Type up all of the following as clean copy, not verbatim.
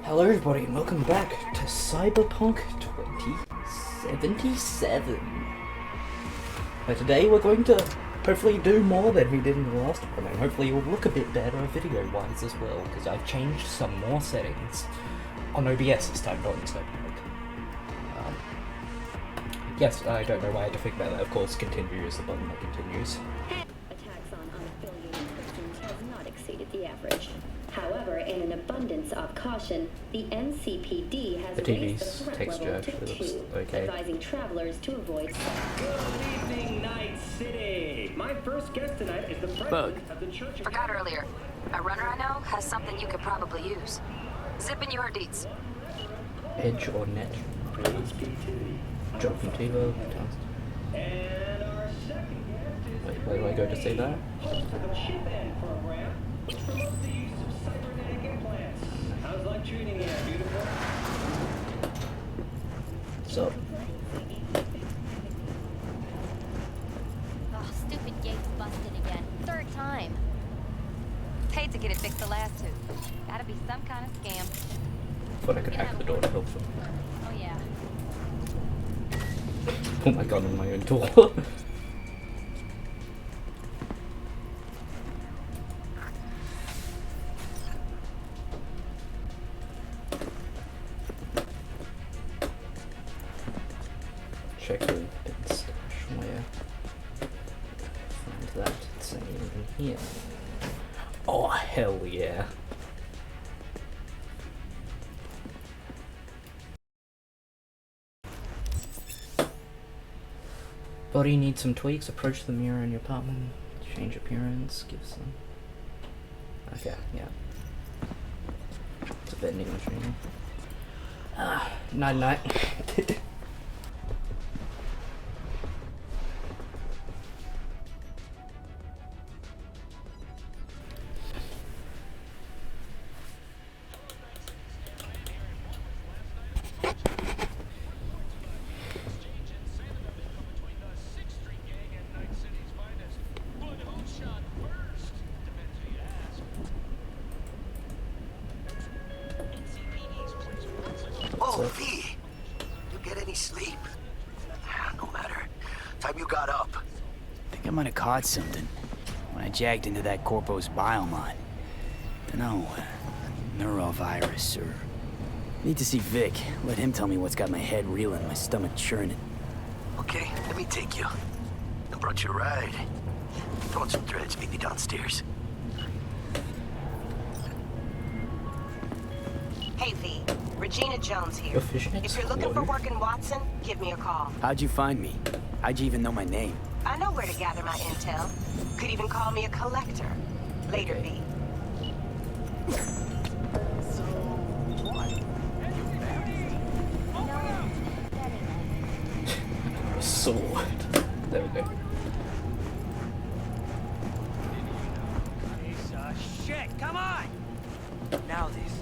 Hello everybody and welcome back to cyberpunk2077. But today we're going to hopefully do more than we did in the last one, and hopefully it will look a bit better video-wise as well, because I've changed some more settings on OBS this time, not in Cyberpunk. Yes, I don't know why I had to think about that. Of course, continue is the button that continues. Attacks on unaffiliated Christians has not exceeded the average. However, in an abundance of caution, the NCPD has raised the threat level to 2, advising travelers to avoid. Good evening, Night City. My first guest tonight is the president of the Church of... Forgot earlier. A runner I know has something you could probably use. Zip in your deeds. Edge or net? Job from TiVo. And our second guest is... Wait, where do I go to say that? Host of a chip-in program, which promotes the use of cybernetic implants. How's life treating you, beautiful? So. Oh, stupid gate's busted again. Third time. Paid to get it fixed the last 2. Gotta be some kind of scam. Thought I could hack the door to help them. Oh yeah. Oh my god, on my own door. Check the bin stash where. Find that. It's in here. Oh hell yeah. Body needs some tweaks. Approach the mirror in your apartment. Change appearance. Give some. Okay, yeah. It's a vending machine. Night night. Oh, V, you get any sleep? No matter. Time you got up. Think I might have caught something when I jagged into that Corpo's biomod. Dunno, neurovirus or... Need to see Vic. Let him tell me what's got my head reeling, my stomach churning. Okay, let me take you. I brought you a ride. Throw on some threads, meet me downstairs. Hey V, Regina Jones here. Your fishing If you're looking for work in Watson, give me a call. How'd you find me? How'd you even know my name? I know where to gather my intel. Could even call me a collector. Later, V. Sword. There we go. Piece of shit, come on! Now this.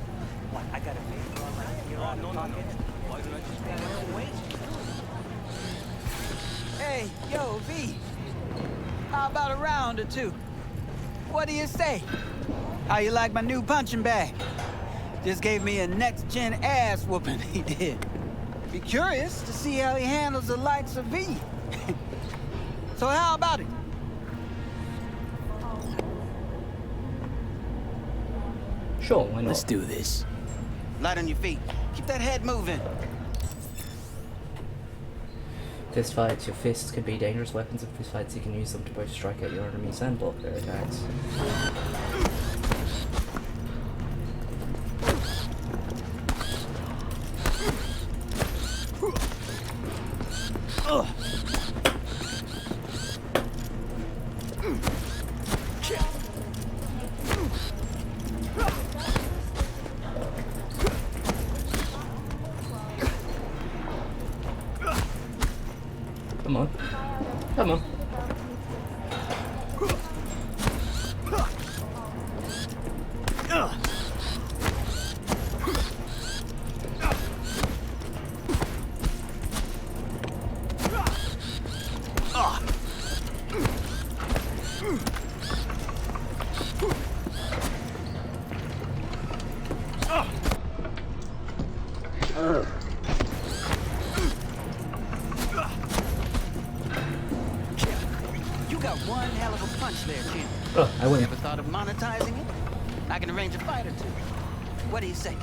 What, I gotta pay for all my gear out of pocket? Why don't I just pay my own wage? Hey, yo, V. How about a round or two? What do you say? How you like my new punching bag? Just gave me a next-gen ass whooping, he did. Be curious to see how he handles the likes of V. So how about it? Sure, why not? Let's do this. Light on your feet. Keep that head moving. Fist fights, your fists can be dangerous weapons. In fist fights, you can use them to both strike at your enemies and block their attacks. Come on. Come on. You got one hell of a punch there, Jim. Oh, I win. Ever thought of monetizing it? I can arrange a fight or two. What do you say?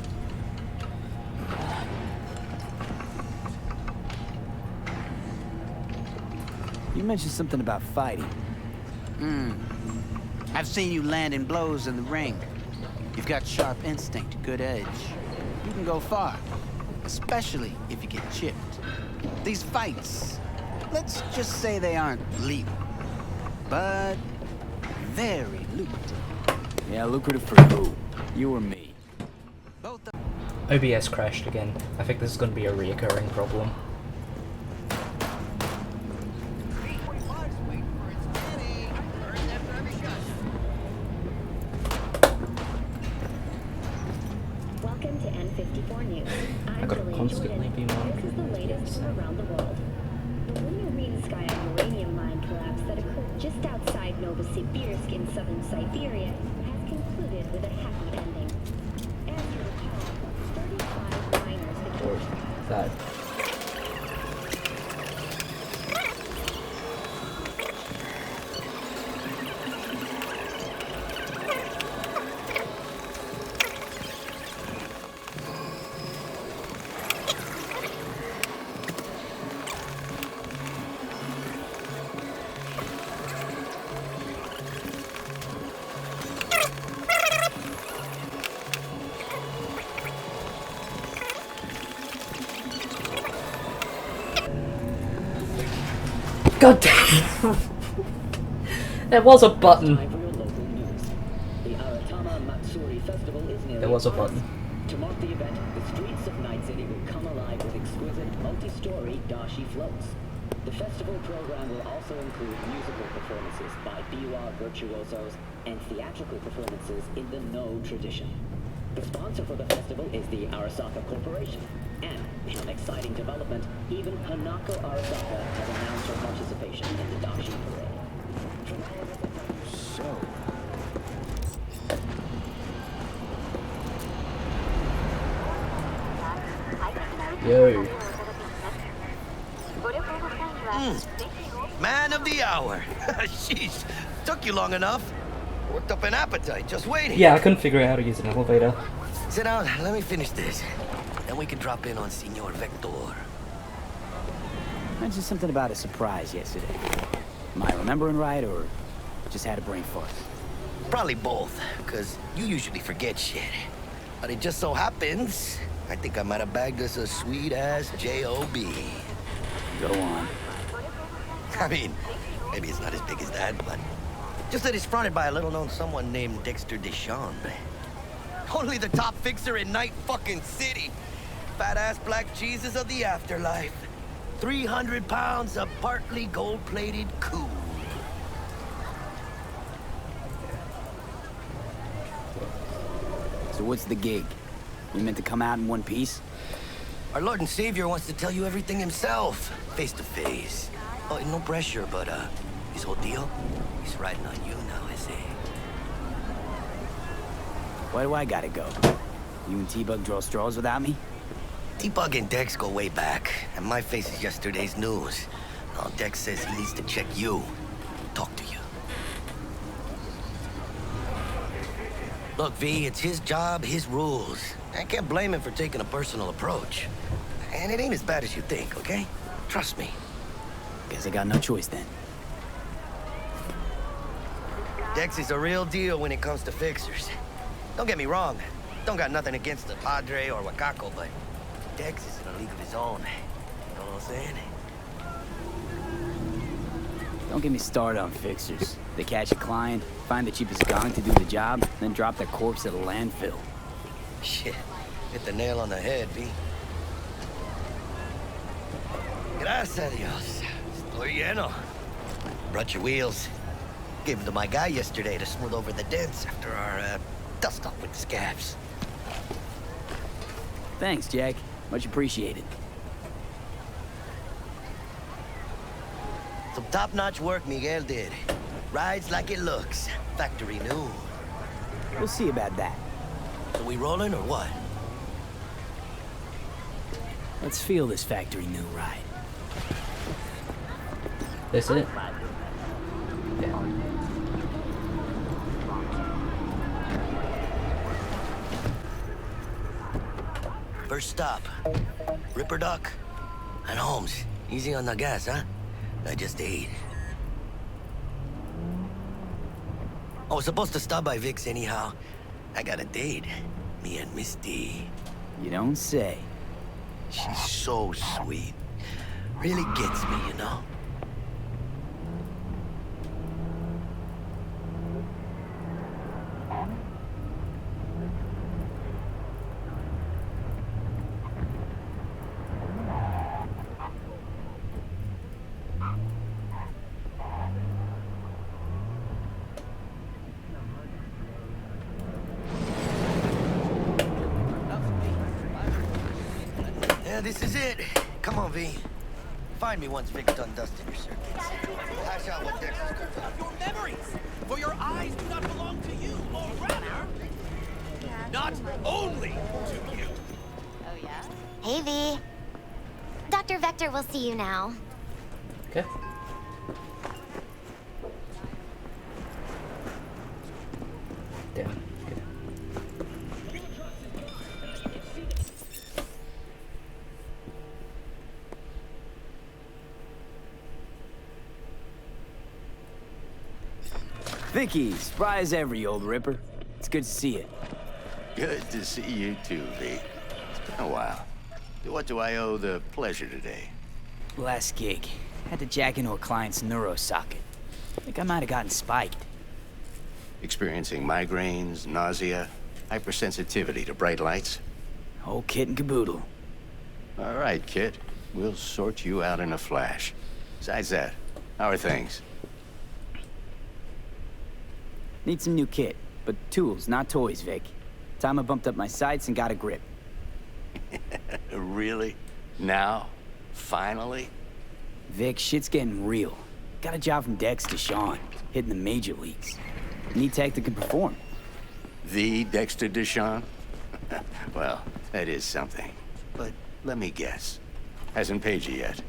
You mentioned something about fighting. I've seen you landing blows in the ring. You've got sharp instinct, good edge. You can go far, especially if you get chipped. These fights, let's just say they aren't lethal, but very lucrative. Yeah, lucrative for who? You or me? Both of OBS crashed again. I think this is going to be a reoccurring problem. Welcome to N54 News. I gotta constantly be This is monitoring the latest from around the world. The lunar Rinskaya uranium mine collapse that occurred just outside Novosibirsk in southern Siberia has concluded with a happy ending. As you recall, 35 miners Or became that. God damn! There was a button. There was a button. To mark the event, the streets of Night City will come alive with exquisite multi-story dashi floats. The festival program will also include musical performances by biwa virtuosos and theatrical performances in the No tradition. The sponsor for the festival is the Arasaka Corporation. And, in an exciting development, even Hanako Arasaka has announced her participation in the dashi parade. So... Yo. Man of the hour. Sheesh. Took you long enough. Worked up an appetite just waiting. Yeah, I couldn't figure out how to use an elevator. Sit down. Let me finish this. Then we can drop in on Senor Vector. Mentioned something about a surprise yesterday. Am I remembering right, or just had a brain fart? Probably both, because you usually forget shit. But it just so happens, I think I might have bagged us a sweet-ass J.O.B. Go on. I mean, maybe it's not as big as that, but just that it's fronted by a little-known someone named Dexter Deschamps. Only the top fixer in Night fucking City. Fat-ass black Jesus of the afterlife. 300 pounds of partly gold-plated cool. So what's the gig? We meant to come out in one piece? Our Lord and Savior wants to tell you everything himself, face to face. Oh, no pressure, but his whole deal, he's riding on you now, is he? Why do I gotta go? You and T-Bug draw straws without me? T-Bug and Dex go way back, and my face is yesterday's news. Now Dex says he needs to check you, talk to you. Look, V, it's his job, his rules. I can't blame him for taking a personal approach. And it ain't as bad as you think, okay? Trust me. Guess I got no choice then. Dex is a real deal when it comes to fixers. Don't get me wrong. Don't got nothing against the Padre or Wakako, but Dex is in a league of his own. You know what I'm saying? Don't get me started on fixers. They catch a client, find the cheapest gong to do the job, then drop their corpse at a landfill. Shit. Hit the nail on the head, V. Gracias a Dios. Estoy lleno. Brought your wheels. Gave them to my guy yesterday to smooth over the dents after our, dust-up with the scabs. Thanks, Jack. Much appreciated. Some top-notch work Miguel did. Rides like it looks. Factory new. We'll see about that. So we rolling or what? Let's feel this factory new ride. This it? Yeah. First stop. Ripper Duck. And Holmes. Easy on the gas, huh? I just ate. I was supposed to stop by Vic's anyhow. I got a date. Me and Miss D. You don't say. She's so sweet. Really gets me, you know? Yeah, this is it. Come on, V. Find me once Vic's done dusting your circuits. Hash out what Dexter's cooked up. Your memories! For your eyes do not belong to you, or rather, not only to you. Oh, yeah? Hey, V. Dr. Vector will see you now. Okay. Damn. Okay. Vicky, surprise every old ripper. It's good to see you. Good to see you too, V. It's been a while. What do I owe the pleasure today? Last gig. Had to jack into a client's neuro socket. Think I might have gotten spiked. Experiencing migraines, nausea, hypersensitivity to bright lights? Whole kit and caboodle. All right, kid. We'll sort you out in a flash. Besides that, how are things? Need some new kit, but tools, not toys, Vic. Time I bumped up my sights and got a grip. Really? Now? Finally? Vic, shit's getting real. Got a job from Dexter Deshawn, hitting the major leagues. Need tech that can perform. The Dexter Deshawn? Well, that is something. But let me guess. Hasn't paid you yet.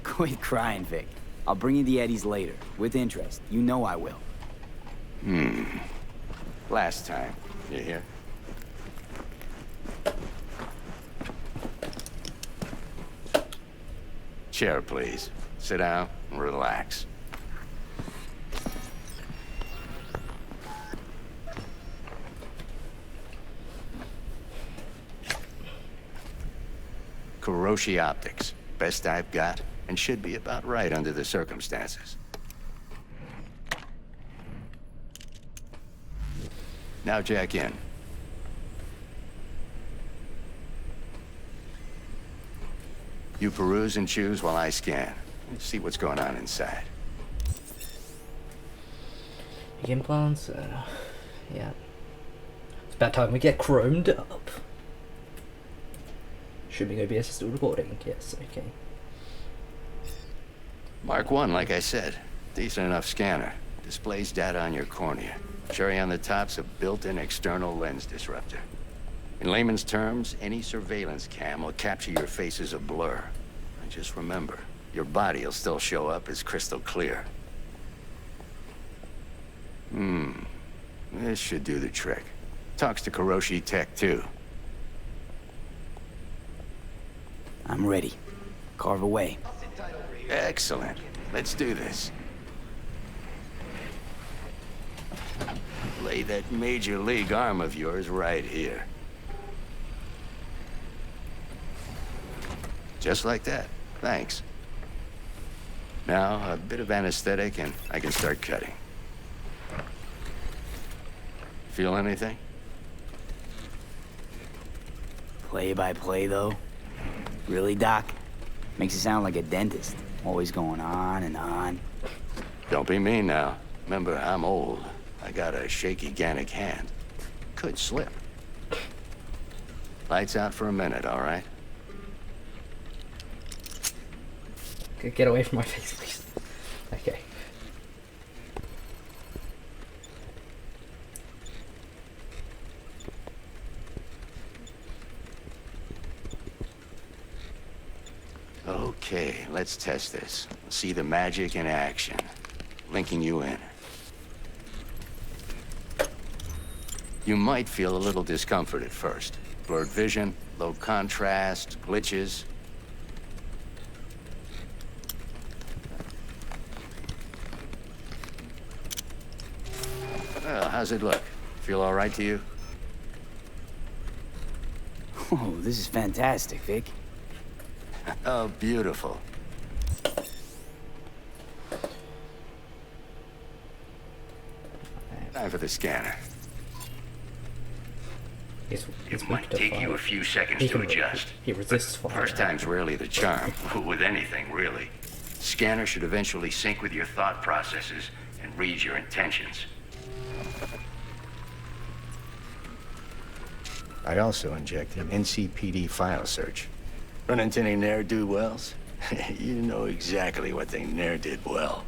Quit crying, Vic. I'll bring you the eddies later, with interest. You know I will. Last time. You hear? Chair, please. Sit down and relax. Kuroshi Optics. Best I've got, and should be about right under the circumstances. Now jack in. You peruse and choose while I scan. Let's see what's going on inside. Implants, yeah. It's about time we get chromed up. Assuming OBS is still recording, yes, okay. Mark 1, like I said. Decent enough scanner. Displays data on your cornea. Cherry on the top's a built-in external lens disruptor. In layman's terms, any surveillance cam will capture your face as a blur. And just remember, your body will still show up as crystal clear. This should do the trick. Talks to Kuroshi Tech, too. I'm ready. Carve away. Excellent. Let's do this. Lay that major league arm of yours right here. Just like that. Thanks. Now, a bit of anesthetic and I can start cutting. Feel anything? Play by play, though? Really, Doc? Makes you sound like a dentist. Always going on and on. Don't be mean now. Remember, I'm old. I got a shaky Gannic hand. Could slip. Lights out for a minute, all right? Get away from my face, please. Okay. Okay, let's test this. See the magic in action. Linking you in. You might feel a little discomfort at first. Blurred vision, low contrast, glitches. Well, how's it look? Feel all right to you? Oh, this is fantastic, Vic. Oh, beautiful. Time for the scanner. It might take you a few seconds to adjust. He resists fire. First time's rarely the charm, with anything, really. Scanner should eventually sync with your thought processes and read your intentions. I also injected NCPD file search. Run into any ne'er-do-wells? You know exactly what they ne'er did well.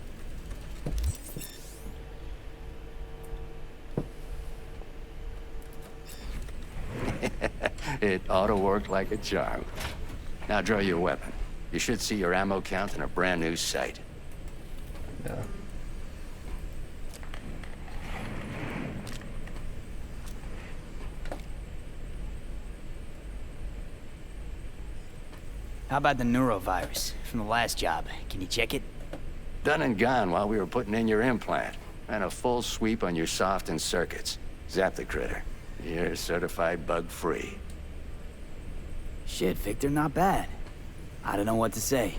It ought to work like a charm. Now draw your weapon. You should see your ammo count in a brand new sight. Yeah. How about the neurovirus from the last job? Can you check it? Done and gone while we were putting in your implant. And a full sweep on your soft and circuits. Zap the critter. You're certified bug-free. Shit, Victor, not bad. I don't know what to say.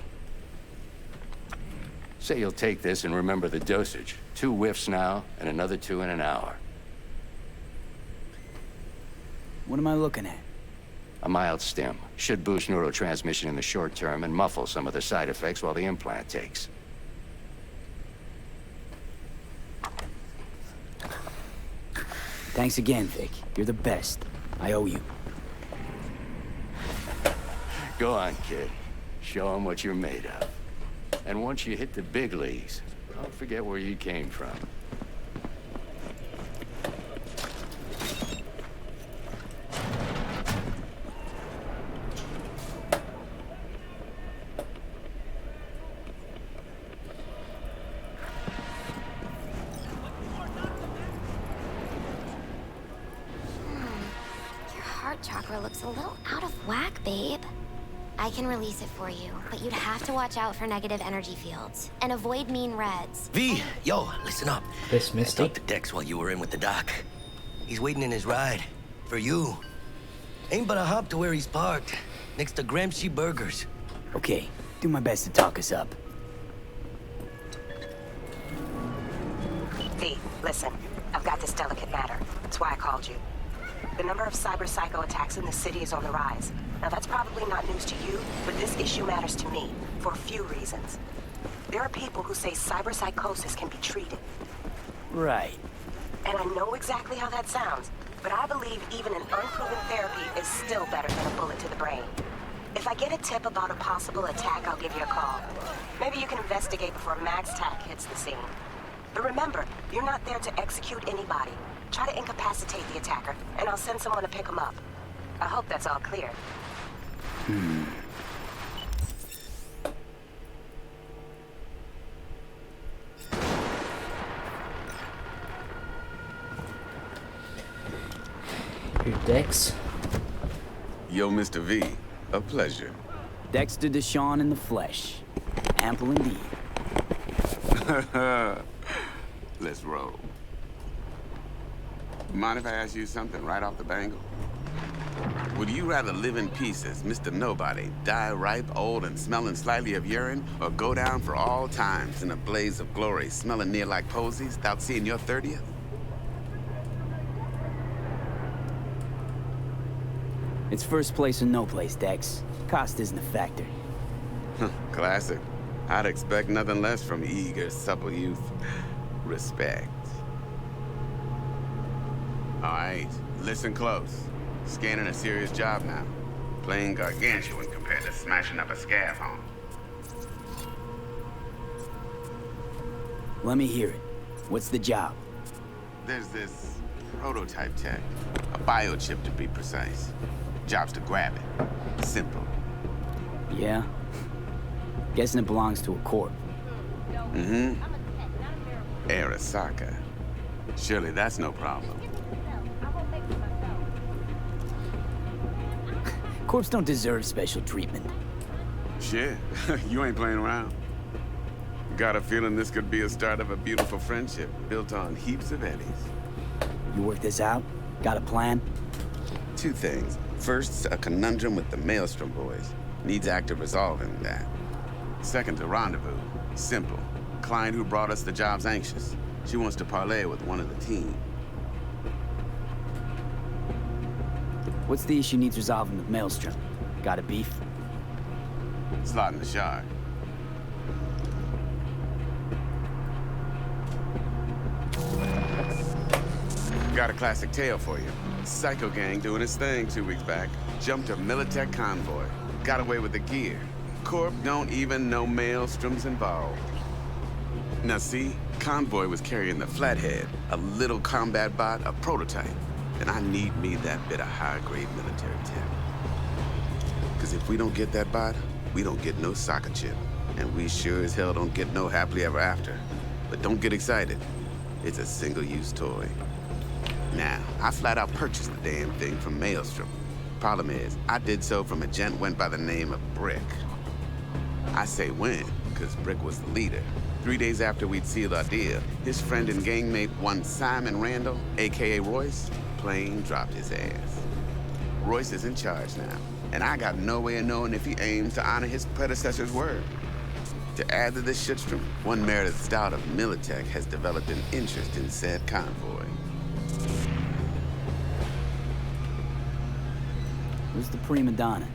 Say you'll take this and remember the dosage. 2 whiffs now, and another 2 in an hour. What am I looking at? A mild stim. Should boost neurotransmission in the short term and muffle some of the side effects while the implant takes. Thanks again, Vic. You're the best. I owe you. Go on, kid. Show them what you're made of. And once you hit the big leagues, don't forget where you came from. Your heart chakra looks a little out of whack, babe. I can release it for you, but you'd have to watch out for negative energy fields and avoid mean reds. V, yo, listen up. This I Misty. talked to Dex while you were in with the doc. He's waiting in his ride. For you. Ain't but a hop to where he's parked. Next to Gramsci Burgers. Okay, do my best to talk us up. V, listen. I've got this delicate matter. That's why I called you. The number of cyber-psycho attacks in the city is on the rise. Now, that's probably not news to you, but this issue matters to me for a few reasons. There are people who say cyberpsychosis can be treated. Right. And I know exactly how that sounds, but I believe even an unproven therapy is still better than a bullet to the brain. If I get a tip about a possible attack, I'll give you a call. Maybe you can investigate before Max Tack hits the scene. But remember, you're not there to execute anybody. Try to incapacitate the attacker, and I'll send someone to pick him up. I hope that's all clear. Who, Dex? Yo, Mr. V, a pleasure. Dexter Deshawn in the flesh. Ample indeed. Let's roll. Mind if I ask you something right off the bangle? Would you rather live in pieces, Mr. Nobody, die ripe, old, and smelling slightly of urine, or go down for all times in a blaze of glory, smelling near like posies, without seeing your 30th? It's first place or no place, Dex. Cost isn't a factor. Classic. I'd expect nothing less from eager, supple youth. Respect. All right, listen close. Scanning a serious job now. Playing gargantuan compared to smashing up a scaffold. Let me hear it. What's the job? There's this prototype tech. A biochip, to be precise. Job's to grab it. Simple. Yeah? Guessing it belongs to a corp. Mm-hmm. Arasaka. Surely that's no problem. Corps don't deserve special treatment. Shit, you ain't playing around. Got a feeling this could be a start of a beautiful friendship built on heaps of eddies. You work this out? Got a plan? Two things. First, a conundrum with the Maelstrom boys. Needs active resolving that. Second, a rendezvous. Simple. Client who brought us the job's anxious. She wants to parlay with one of the team. What's the issue needs resolving with Maelstrom? Got a beef? Slot in the shard. Got a classic tale for you. Psycho gang doing its thing 2 weeks back. Jumped a Militech convoy. Got away with the gear. Corp don't even know Maelstrom's involved. Now see, convoy was carrying the Flathead, a little combat bot, a prototype. And I need me that bit of high-grade military tech. Because if we don't get that bot, we don't get no soccer chip. And we sure as hell don't get no happily ever after. But don't get excited. It's a single-use toy. Now, I flat out purchased the damn thing from Maelstrom. Problem is, I did so from a gent went by the name of Brick. I say when, because Brick was the leader. 3 days after we'd sealed our deal, his friend and gangmate, one Simon Randall, a.k.a. Royce, plain dropped his ass. Royce is in charge now, and I got no way of knowing if he aims to honor his predecessor's word. To add to this shitstrom, one Meredith Stout of Militech has developed an interest in said convoy. Who's the prima donna?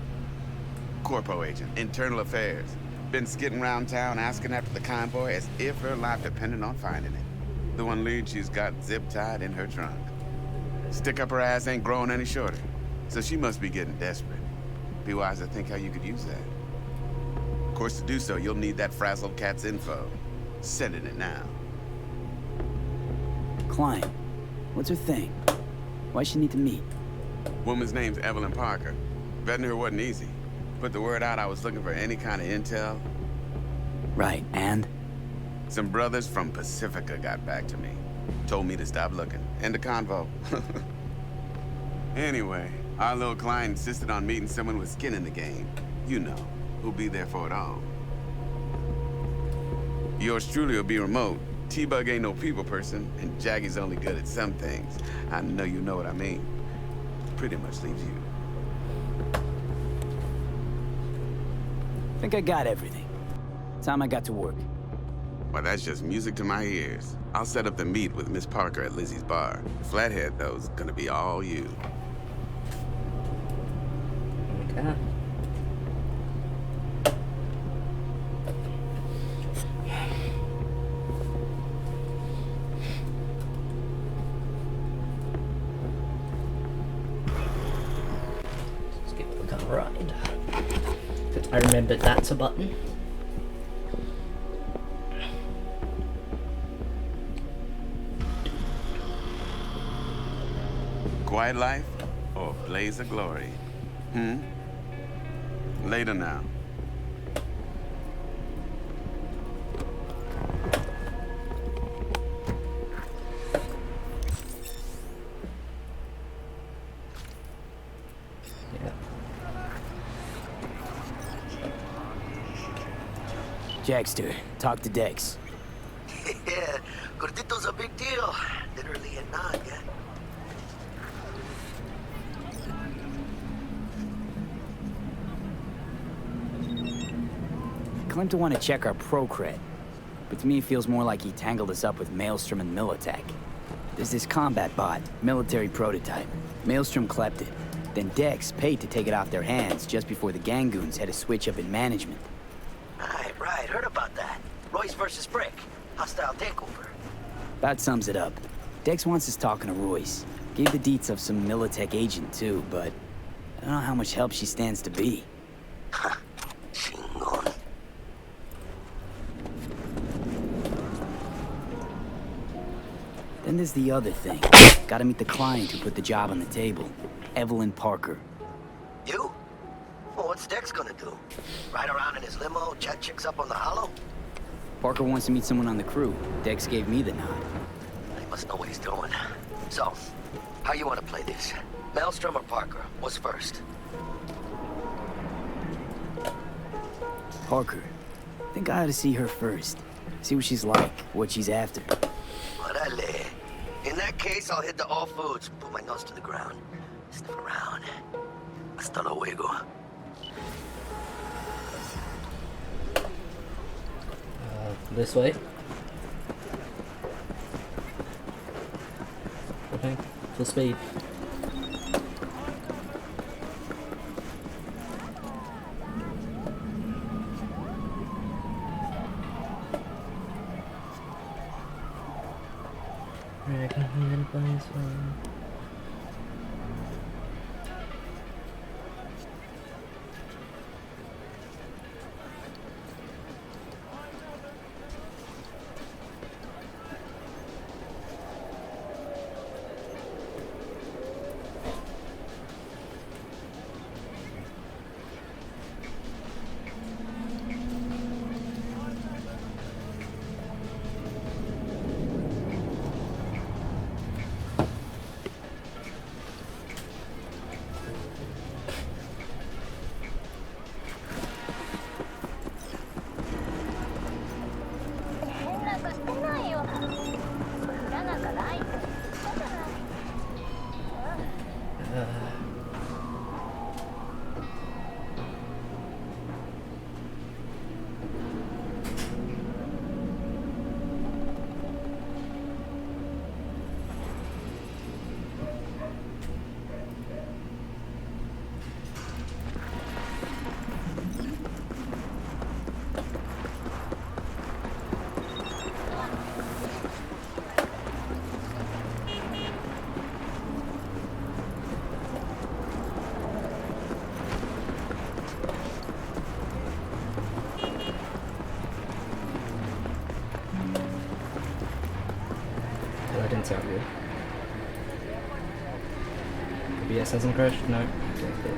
Corpo agent, internal affairs. Been skidding around town asking after the convoy as if her life depended on finding it. The one lead she's got zip-tied in her trunk. Stick up her ass ain't growing any shorter, so she must be getting desperate. Be wise to think how you could use that. Of course, to do so, you'll need that frazzled cat's info. Sending it now. Client. What's her thing? Why'd she need to meet? Woman's name's Evelyn Parker. Vetting her wasn't easy. Put the word out I was looking for any kind of intel. Right, and? Some brothers from Pacifica got back to me. Told me to stop looking. End the convo. Anyway, our little client insisted on meeting someone with skin in the game. You know, who'll be there for it all. Yours truly will be remote. T-Bug ain't no people person, and Jaggy's only good at some things. I know you know what I mean. Pretty much leaves you. Think I got everything. Time I got to work. Well, that's just music to my ears. I'll set up the meet with Miss Parker at Lizzie's bar. Flathead, though, is gonna be all you. Okay. Let's get the gun right. I remembered that's a button. Quiet life or blaze of glory? Later now. Jackster, talk to Dex. Yeah, Gordito's a big deal. Literally and not, yeah. Claimed to want to check our pro cred, but to me it feels more like he tangled us up with Maelstrom and Militech. There's this combat bot, military prototype. Maelstrom clept it. Then Dex paid to take it off their hands just before the Gangoons had a switch up in management. Right, heard about that. Royce versus Brick. Hostile takeover. That sums it up. Dex wants us talking to Royce. Gave the deets of some Militech agent too, but I don't know how much help she stands to be. Chingon. Then there's the other thing. Gotta meet the client who put the job on the table. Evelyn Parker. You? Well, what's Dex gonna do? Ride around in his limo, chat chicks up on the hollow? Parker wants to meet someone on the crew. Dex gave me the nod. He must know what he's doing. So, how you want to play this? Maelstrom or Parker? What's first? Parker. I think I ought to see her first. See what she's like, what she's after. Orale. In that case, I'll hit the all foods, put my nose to the ground, sniff around. Hasta luego. This way. Okay, full speed. That didn't sound good. OBS hasn't crashed? No. Okay, good.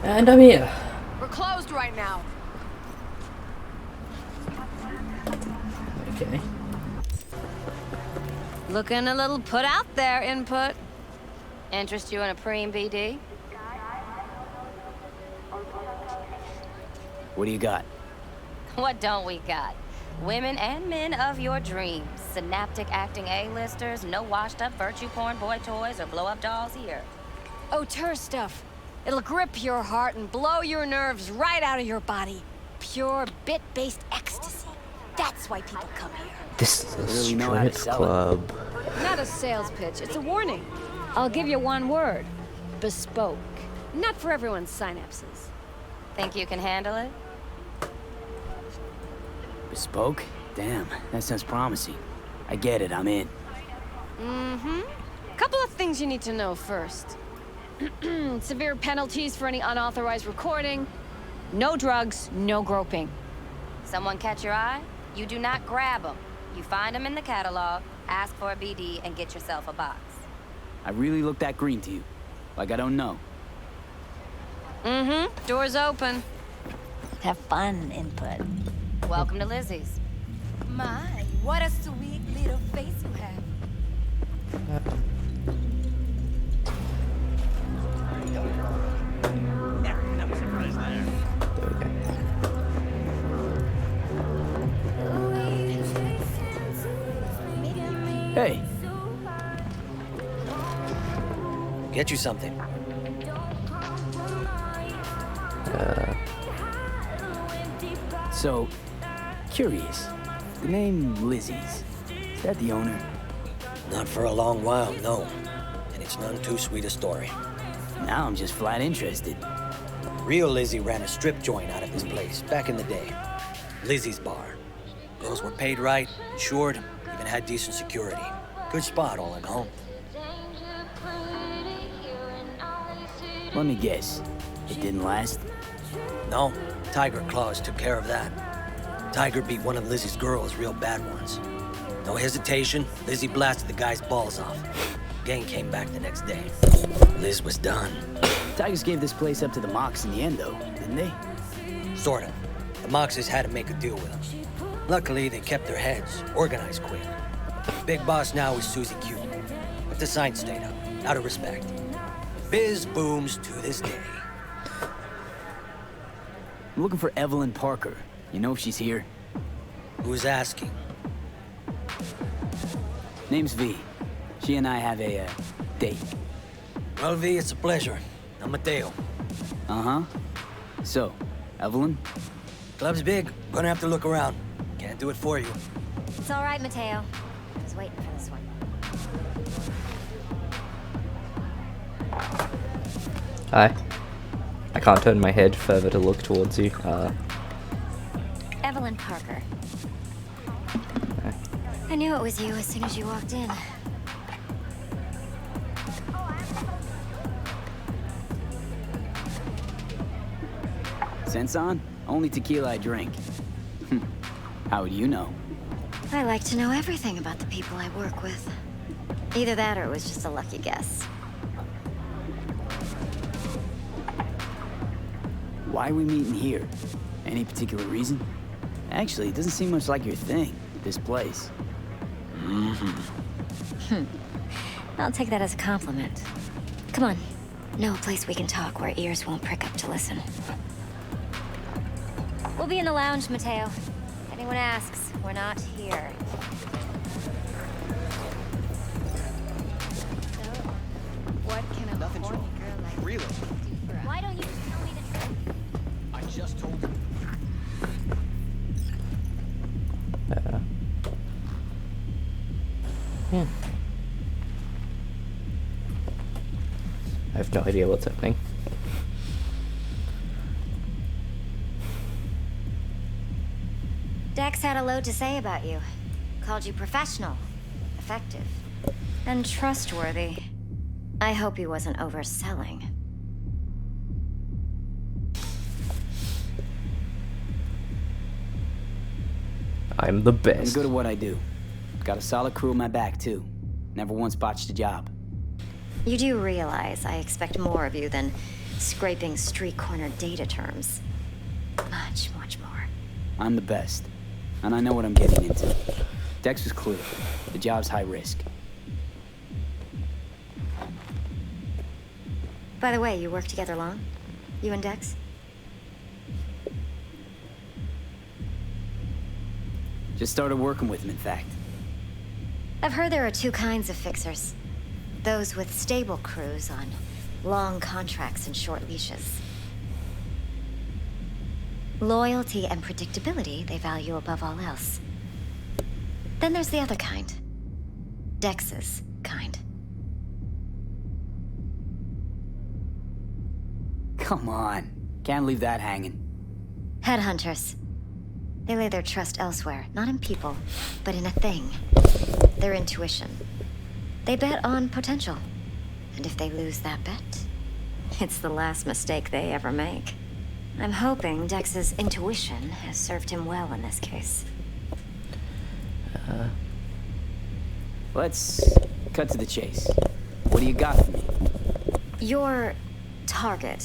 And I'm here. We're closed right now. Okay. Looking a little put out there, Input. Interest you in a preem BD? What do you got? What don't we got? Women and men of your dreams. Synaptic acting A-listers, no washed-up virtue porn boy toys or blow-up dolls here. Auteur stuff. It'll grip your heart and blow your nerves right out of your body. Pure bit-based ecstasy. That's why people come here. This is a Really know how to strip sell it. club. Not a sales pitch, it's a warning. I'll give you one word. Bespoke. Not for everyone's synapses. Think you can handle it? Bespoke? Damn, that sounds promising. I get it, I'm in. Mm-hmm. Couple of things you need to know first. Severe penalties for any unauthorized recording. No drugs, no groping. Someone catch your eye? You do not grab them. You find them in the catalog, ask for a BD, and get yourself a box. I really look that green to you. Like I don't know. Mm-hmm. Door's open. Have fun, Input. Welcome to Lizzie's. My, what a sweet little face you have. No surprise there. Hey. Get you something. So, curious. The name Lizzie's. Is that the owner? Not for a long while, no. And it's none too sweet a story. Now I'm just flat interested. Real Lizzie ran a strip joint out of this place back in the day. Lizzie's Bar. Girls were paid right, insured, even had decent security. Good spot, all in all. Let me guess. It didn't last? No, Tiger Claws took care of that. Tiger beat one of Lizzie's girls, real bad ones. No hesitation, Lizzie blasted the guy's balls off. Gang came back the next day. Liz was done. Tigers gave this place up to the Mox in the end, though, didn't they? Sort of. The Moxes had to make a deal with them. Luckily, they kept their heads, organized quick. Big boss now is Susie Q. But the sign stayed up, out of respect. Biz booms to this day. I'm looking for Evelyn Parker. You know if she's here? Who's asking? Name's V. She and I have a, date. Well, V, it's a pleasure. I'm Mateo. Uh-huh. So, Evelyn? Club's big. Gonna have to look around. Can't do it for you. It's all right, Mateo. I was waiting for this one. Hi. I can't turn my head further to look towards you. Evelyn Parker. I knew it was you as soon as you walked in. Sense on? Only tequila I drink. How would you know? I like to know everything about the people I work with. Either that or it was just a lucky guess. Why are we meeting here? Any particular reason? Actually, it doesn't seem much like your thing, this place. I'll take that as a compliment. Come on. No place we can talk where ears won't prick up to listen. We'll be in the lounge, Mateo. If anyone asks, we're not here. So, what can a horny girl like Really? Why don't you just tell me the truth? I just told you. Yeah. I have no idea what's happening. Dex had a load to say about you. Called you professional, effective, and trustworthy. I hope he wasn't overselling. I'm the best. I'm good at what I do. Got a solid crew on my back, too. Never once botched a job. You do realize I expect more of you than scraping street corner data terms. Much, much more. I'm the best. And I know what I'm getting into. Dex was clear. The job's high risk. By the way, you work together long? You and Dex? Just started working with him, in fact. I've heard there are two kinds of fixers. Those with stable crews on long contracts and short leashes. Loyalty and predictability they value above all else. Then there's the other kind. Dex's kind. Come on. Can't leave that hanging. Headhunters. They lay their trust elsewhere, not in people, but in a thing. Their intuition. They bet on potential. And if they lose that bet, it's the last mistake they ever make. I'm hoping Dex's intuition has served him well in this case. Let's cut to the chase. What do you got for me? Your target.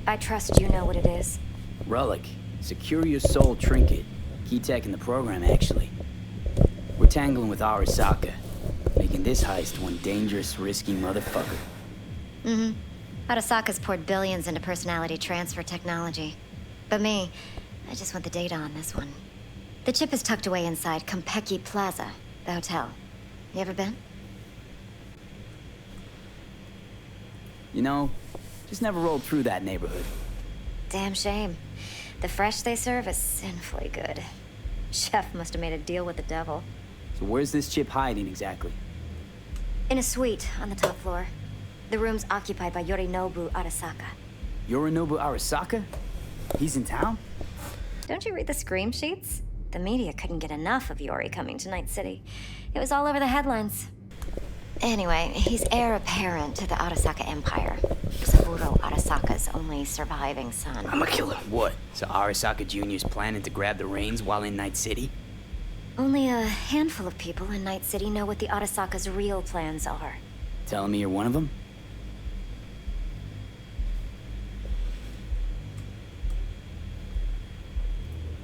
I trust you know what it is. Relic. Secure your soul trinket. Key tech in the program, actually. We're tangling with Arasaka, making this heist one dangerous, risky motherfucker. Mm-hmm. Arasaka's poured billions into personality transfer technology. But me, I just want the data on this one. The chip is tucked away inside Compeki Plaza, the hotel. You ever been? You know, just never rolled through that neighborhood. Damn shame. The fresh they serve is sinfully good. Chef must have made a deal with the devil. So where's this chip hiding exactly? In a suite on the top floor. The room's occupied by Yorinobu Arasaka. Yorinobu Arasaka? He's in town? Don't you read the scream sheets? The media couldn't get enough of Yori coming to Night City. It was all over the headlines. Anyway, he's heir apparent to the Arasaka Empire. Saburo Arasaka's only surviving son. I'm a killer. What? So Arasaka Jr.'s planning to grab the reins while in Night City? Only a handful of people in Night City know what the Arasaka's real plans are. Telling me you're one of them?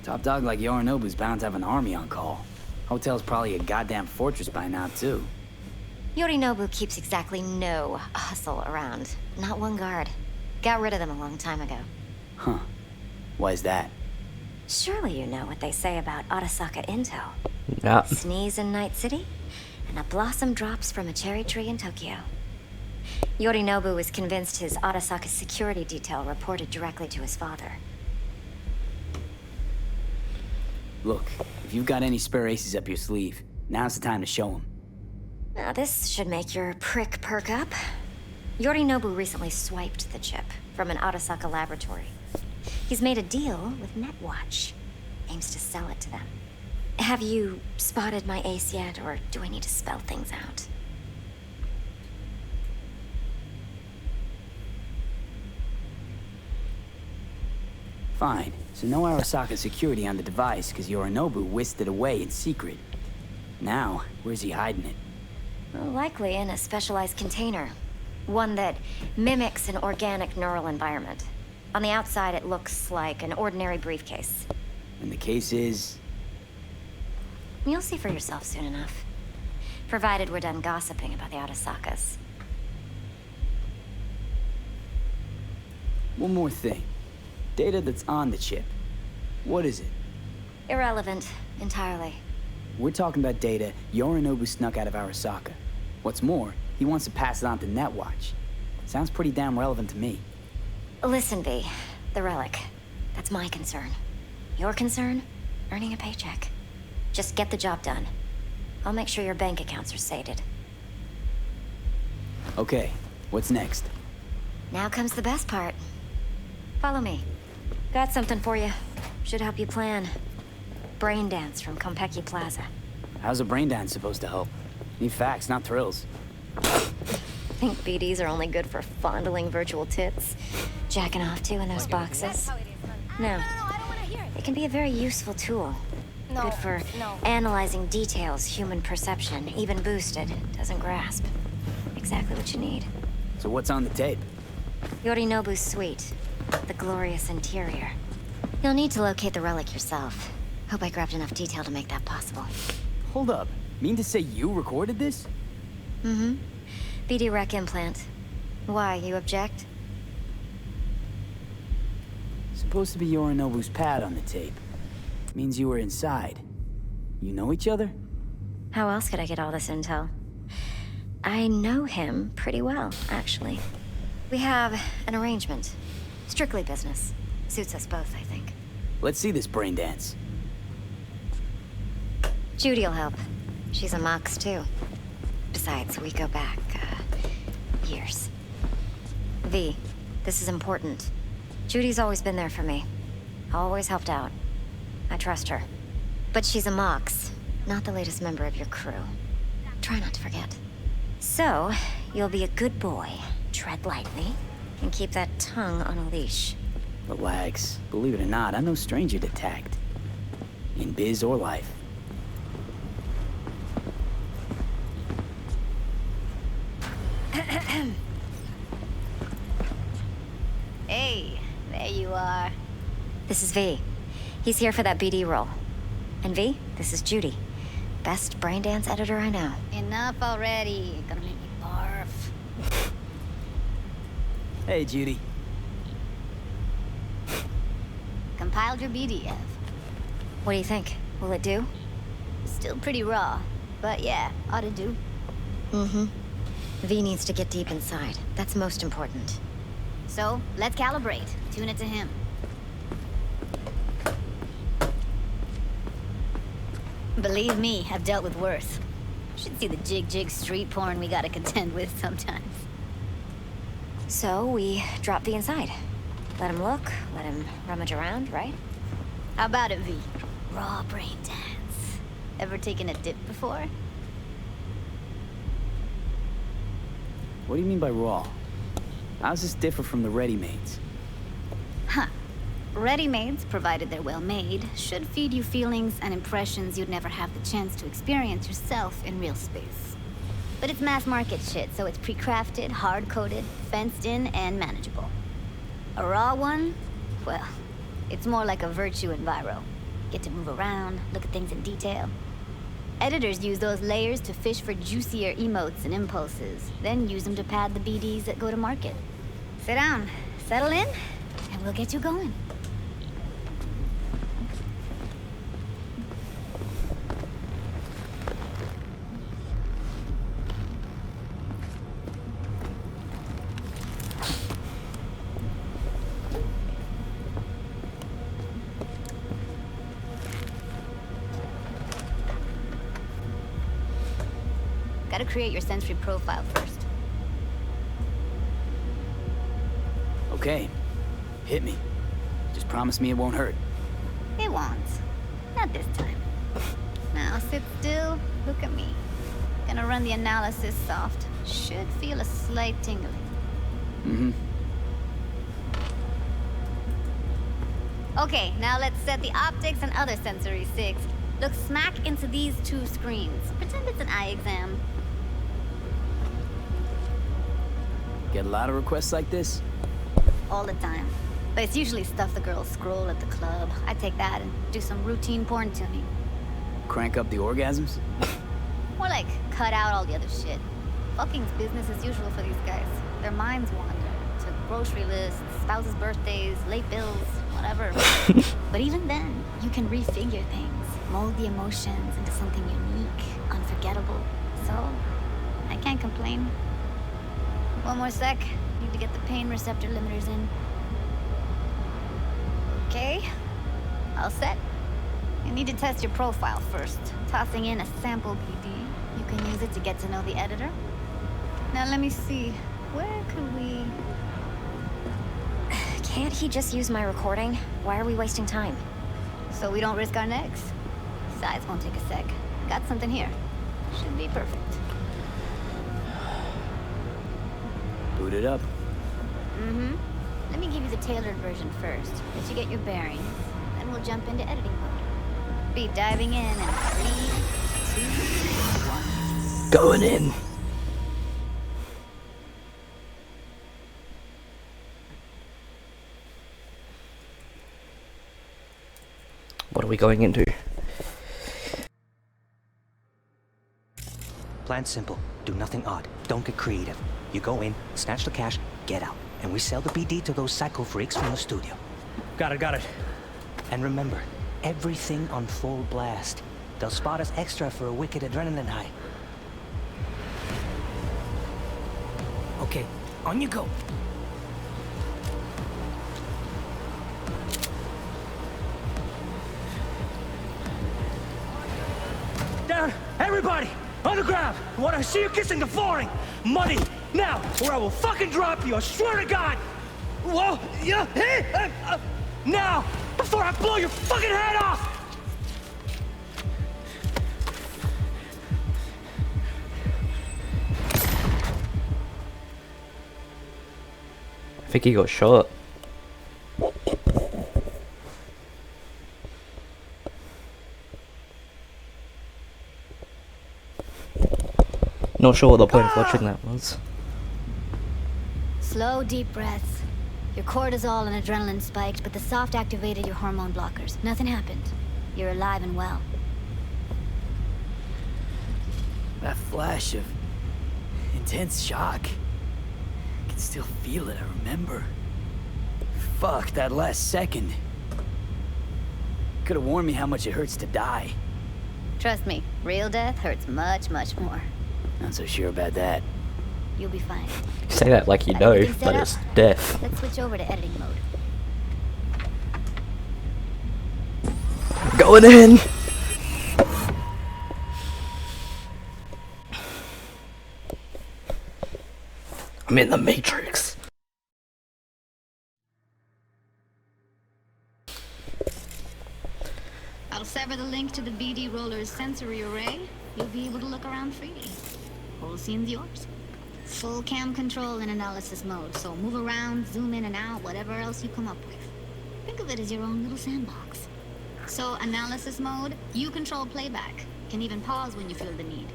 Top dog like Yorinobu's bound to have an army on call. Hotel's probably a goddamn fortress by now, too. Yorinobu keeps exactly no hustle around. Not one guard. Got rid of them a long time ago. Huh. Why's that? Surely you know what they say about Arasaka intel. Yeah. Sneeze in Night City, and a blossom drops from a cherry tree in Tokyo. Yorinobu was convinced his Arasaka security detail reported directly to his father. Look, if you've got any spare aces up your sleeve, now's the time to show them. Now this should make your prick perk up. Yorinobu recently swiped the chip from an Arasaka laboratory. He's made a deal with Netwatch. Aims to sell it to them. Have you spotted my ace yet, or do I need to spell things out? Fine. So no Arasaka security on the device, because Yorinobu whisked it away in secret. Now, where's he hiding it? Well, likely in a specialized container. One that mimics an organic neural environment. On the outside, it looks like an ordinary briefcase. And the case is... You'll see for yourself soon enough. Provided we're done gossiping about the Arasakas. One more thing. Data that's on the chip. What is it? Irrelevant, entirely. We're talking about data Yorinobu snuck out of Arasaka. What's more, he wants to pass it on to Netwatch. Sounds pretty damn relevant to me. Listen, V. The relic. That's my concern. Your concern? Earning a paycheck. Just get the job done. I'll make sure your bank accounts are sated. Okay, what's next? Now comes the best part. Follow me. Got something for you. Should help you plan. Brain dance from Konpeki Plaza. How's a brain dance supposed to help? Need facts, not thrills. Think BDs are only good for fondling virtual tits? Jacking off to in those boxes? No. It can be a very useful tool. Good for analyzing details human perception, even boosted, doesn't grasp. Exactly what you need. So what's on the tape? Yorinobu's suite. The glorious interior. You'll need to locate the relic yourself. Hope I grabbed enough detail to make that possible. Hold up. Mean to say you recorded this? Mm-hmm. BD rec implant. Why, you object? Supposed to be Yorinobu's pad on the tape. Means you were inside. You know each other? How else could I get all this intel? I know him pretty well, actually. We have an arrangement. Strictly business. Suits us both, I think. Let's see this brain dance. Judy'll help. She's a Mox, too. Besides, we go back, years. V, this is important. Judy's always been there for me. Always helped out. I trust her. But she's a Mox, not the latest member of your crew. Try not to forget. So, you'll be a good boy, tread lightly, and keep that tongue on a leash. Relax. Believe it or not, I'm no stranger to tact. In biz or life. Hey, there you are. This is V. He's here for that BD role. And V, this is Judy. Best brain dance editor I know. Enough already. Gonna make me barf. Hey, Judy. Compiled your BDF. What do you think? Will it do? Still pretty raw, but yeah, ought to do. Mm-hmm. V needs to get deep inside. That's most important. So, let's calibrate. Tune it to him. Believe me, I've dealt with worse. Should see the jig street porn we gotta contend with sometimes. So we drop V inside. Let him look, let him rummage around, right? How about it, V? Raw brain dance. Ever taken a dip before? What do you mean by raw? How's this differ from the ready-mades? Huh. Ready-mades, provided they're well made, should feed you feelings and impressions you'd never have the chance to experience yourself in real space. But it's mass market shit, so it's pre-crafted, hard-coded, fenced in, and manageable. A raw one? Well, it's more like a virtue enviro. Get to move around, look at things in detail. Editors use those layers to fish for juicier emotes and impulses, then use them to pad the BDs that go to market. Sit down, settle in, and we'll get you going. Gotta create your sensory profile first. Okay. Hit me. Just promise me it won't hurt. It won't. Not this time. Now sit still, look at me. Gonna run the analysis soft. Should feel a slight tingling. Mm-hmm. Okay, now let's set the optics and other sensory sigs. Look smack into these two screens. Pretend it's an eye exam. Get a lot of requests like this? All the time. But it's usually stuff the girls scroll at the club. I take that and do some routine porn tuning. Crank up the orgasms? More like cut out all the other shit. Fucking's business as usual for these guys. Their minds wander to grocery lists, spouses' birthdays, late bills, whatever. But even then, you can refigure things, mold the emotions into something unique, unforgettable. So, I can't complain. One more sec. Need to get the pain receptor limiters in. Okay. All set. You need to test your profile first. Tossing in a sample BD. You can use it to get to know the editor. Now let me see. Where could we... Can't he just use my recording? Why are we wasting time? So we don't risk our necks? Size won't take a sec. Got something here. Should be perfect. Boot it up. Mm-hmm. Let me give you the tailored version first, let you get your bearings, then we'll jump into editing mode. Be diving in 3, 2, 1. Going in. What are we going into? Plan simple. Do nothing odd. Don't get creative. You go in, snatch the cash, get out. And we sell the BD to those psycho freaks from the studio. Got it. And remember, everything on full blast. They'll spot us extra for a wicked adrenaline high. Okay, on you go. Down, everybody! On the ground! I want to see you kissing the flooring! Money! Now, or I will fucking drop you, I swear to God! Whoa! Yeah! Hey! Now! Before I blow your fucking head off! I think he got shot. Not sure what the point of watching that was. Slow, deep breaths. Your cortisol and adrenaline spiked, but the soft activated your hormone blockers. Nothing happened. You're alive and well. That flash of intense shock. I can still feel it, I remember. Fuck, that last second. Could have warned me how much it hurts to die. Trust me, real death hurts much, much more. Not so sure about that. You'll be fine. You say that like you know, but it's death. Let's switch over to editing mode. Going in! I'm in the Matrix. sever the link to the BD roller's sensory array, you'll be able to look around freely. Whole scene's yours. Full cam control in analysis mode, so move around, zoom in and out, whatever else you come up with. Think of it as your own little sandbox. So analysis mode, you control playback. Can even pause when you feel the need.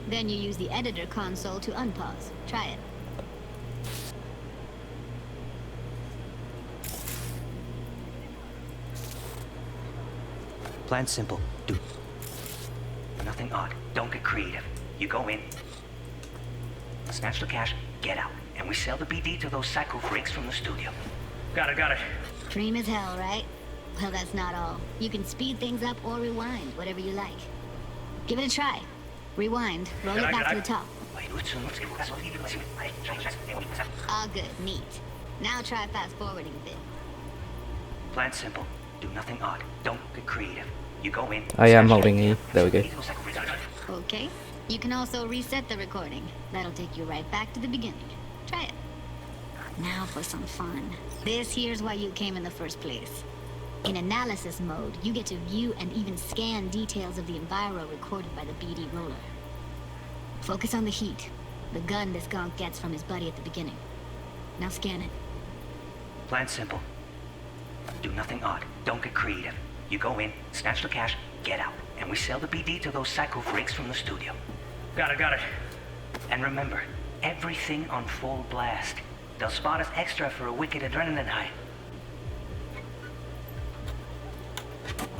Then you use the editor console to unpause. Try it. Plan simple. Do nothing odd. Don't get creative. You go in, snatch the cash, get out, and we sell the BD to those psycho freaks from the studio. Got it. Cream as hell, right? Well, that's not all. You can speed things up or rewind, whatever you like. Give it a try. Rewind. Roll it back to the top. All good. Neat. Now try fast forwarding a bit. Plan simple. Do nothing odd. Don't get creative. You go in. I am holding E. There we go. Okay. You can also reset the recording. That'll take you right back to the beginning. Try it. Now for some fun. This here's why you came in the first place. In analysis mode, you get to view and even scan details of the enviro recorded by the BD roller. Focus on the heat, the gun this gonk gets from his buddy at the beginning. Now scan it. Plan simple. Do nothing odd. Don't get creative. You go in, snatch the cash, get out, and we sell the BD to those psycho freaks from the studio. Got it. And remember, everything on full blast. They'll spot us extra for a wicked adrenaline high.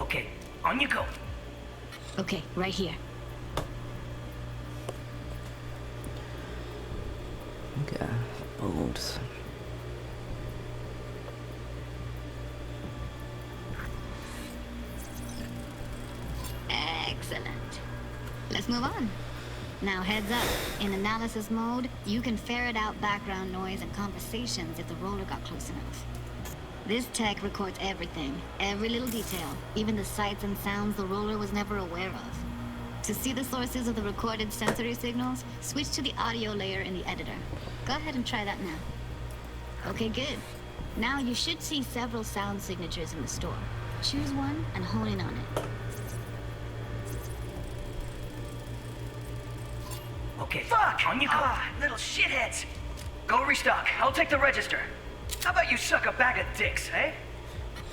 Okay, on you go. Okay, right here. Okay, bold. Excellent. Let's move on. Now heads up, in analysis mode, you can ferret out background noise and conversations if the roller got close enough. This tech records everything, every little detail, even the sights and sounds the roller was never aware of. To see the sources of the recorded sensory signals, switch to the audio layer in the editor. Go ahead and try that now. Okay, good. Now you should see several sound signatures in the store. Choose one and hone in on it. Okay, fuck! On you go! Little shitheads! Go restock. I'll take the register. How about you suck a bag of dicks, eh?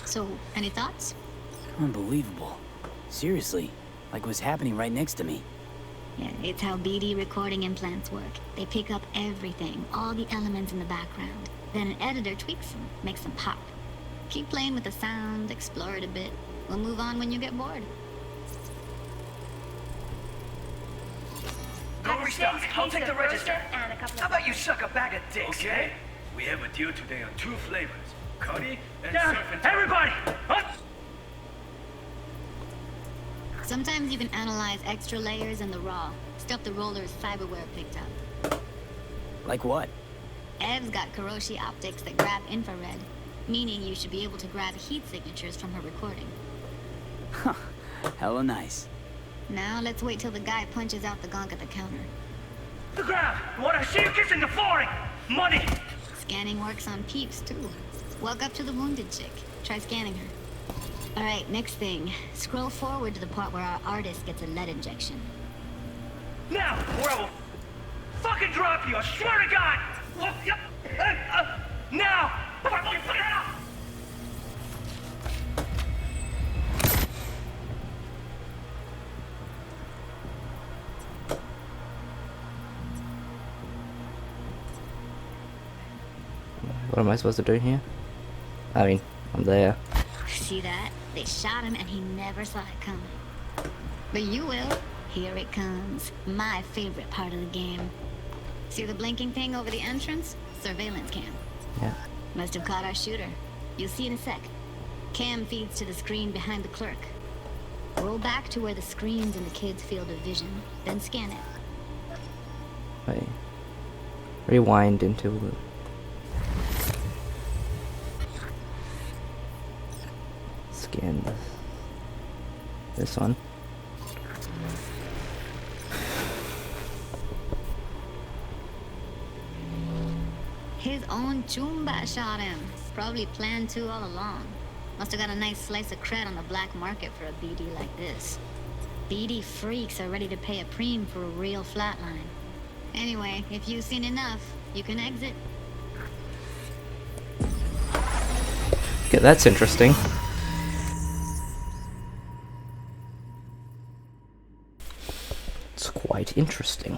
So, any thoughts? Unbelievable. Seriously, like what's happening right next to me. Yeah, it's how BD recording implants work. They pick up everything, all the elements in the background. Then an editor tweaks them, makes them pop. Keep playing with the sound, explore it a bit. We'll move on when you get bored. Go restock. I'll take the register. How about you suck a bag of dicks, Okay. eh? We have a deal today on 2 flavors. Cuddy and Down, surf and everybody! Sometimes you can analyze extra layers in the raw, stuff the roller's cyberware picked up. Like what? Ev's got Kiroshi optics that grab infrared, meaning you should be able to grab heat signatures from her recording. Huh. Hella nice. Now let's wait till the guy punches out the gonk at the counter. The ground! I want to see you kissing the flooring! Money! Scanning works on peeps, too. Walk up to the wounded chick. Try scanning her. Alright, next thing. Scroll forward to the part where our artist gets a lead injection. Now, or I will fucking drop you, I swear to God! Well, yep. Now! What am I supposed to do here? I mean, I'm there. See that? They shot him and he never saw it coming. But you will. Here it comes. My favorite part of the game. See the blinking thing over the entrance? Surveillance cam. Yeah. Must have caught our shooter. You'll see in a sec. Cam feeds to the screen behind the clerk. Roll back to where the screen's in the kid's field of vision, then scan it. Wait. Rewind into the... Scan this one. His own Chumba shot him. Probably planned to all along. Must have got a nice slice of cred on the black market for a BD like this. BD freaks are ready to pay a preem for a real flatline. Anyway, if you've seen enough, you can exit. Okay, that's interesting. It's quite interesting.